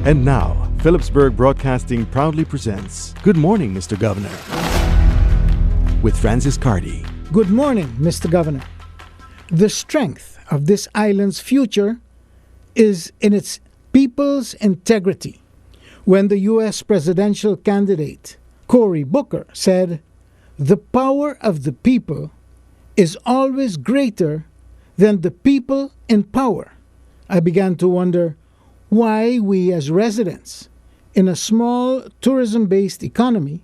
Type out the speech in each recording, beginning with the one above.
And now, Philipsburg Broadcasting proudly presents Good Morning, Mr. Governor, with Francis Carty. Good morning, Mr. Governor. The strength of this island's future is in its people's integrity. When the U.S. presidential candidate, Cory Booker, said, "The power of the people is always greater than the people in power," I began to wonder why we as residents in a small tourism-based economy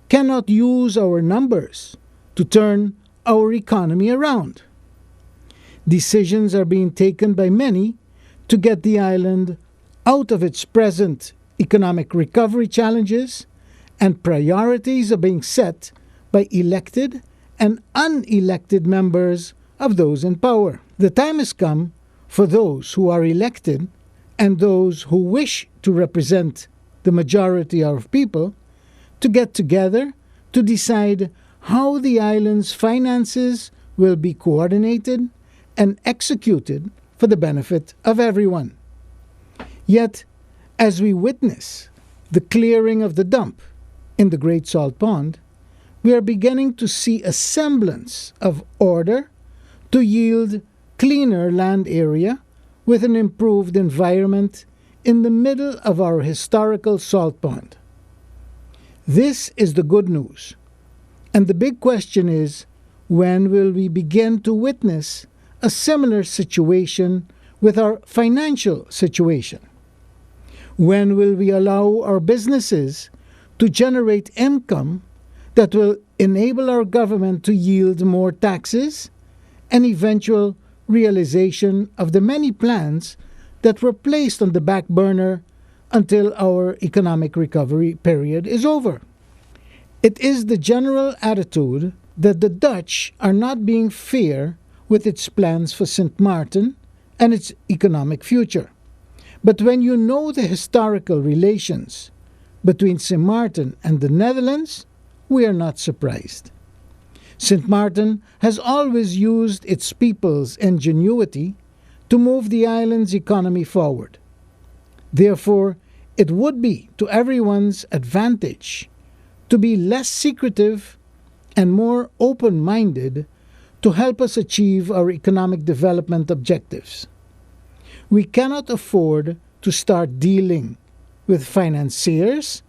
cannot use our numbers to turn our economy around. Decisions are being taken by many to get the island out of its present economic recovery challenges, and priorities are being set by elected and unelected members of those in power. The time has come for those who are elected and those who wish to represent the majority of people to get together to decide how the island's finances will be coordinated and executed for the benefit of everyone. Yet, as we witness the clearing of the dump in the Great Salt Pond, we are beginning to see a semblance of order to yield cleaner land area with an improved environment in the middle of our historical salt pond. This is the good news. And the big question is, when will we begin to witness a similar situation with our financial situation? When will we allow our businesses to generate income that will enable our government to yield more taxes and eventual realization of the many plans that were placed on the back burner until our economic recovery period is over? It is the general attitude that the Dutch are not being fair with its plans for St. Maarten and its economic future. But when you know the historical relations between St. Maarten and the Netherlands, we are not surprised. St. Maarten has always used its people's ingenuity to move the island's economy forward. Therefore, it would be to everyone's advantage to be less secretive and more open-minded to help us achieve our economic development objectives. We cannot afford to start dealing with financiers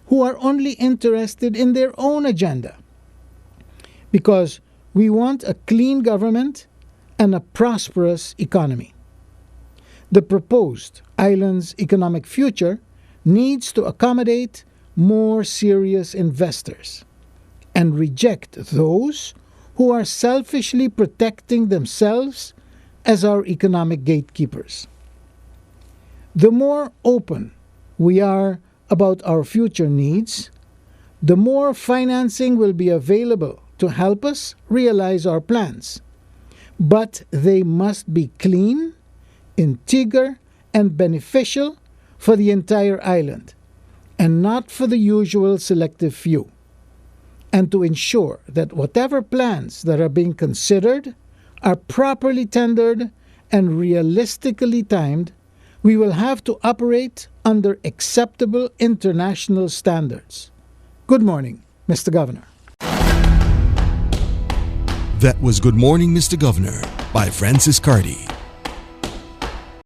who are only interested in their own agenda, because we want a clean government and a prosperous economy. The proposed island's economic future needs to accommodate more serious investors and reject those who are selfishly protecting themselves as our economic gatekeepers. The more open we are about our future needs, the more financing will be available to help us realize our plans. But they must be clean, integer, and beneficial for the entire island, and not for the usual selective few. And to ensure that whatever plans that are being considered are properly tendered and realistically timed, we will have to operate under acceptable international standards. Good morning, Mr. Governor. That was Good Morning, Mr. Governor by Francis Carty.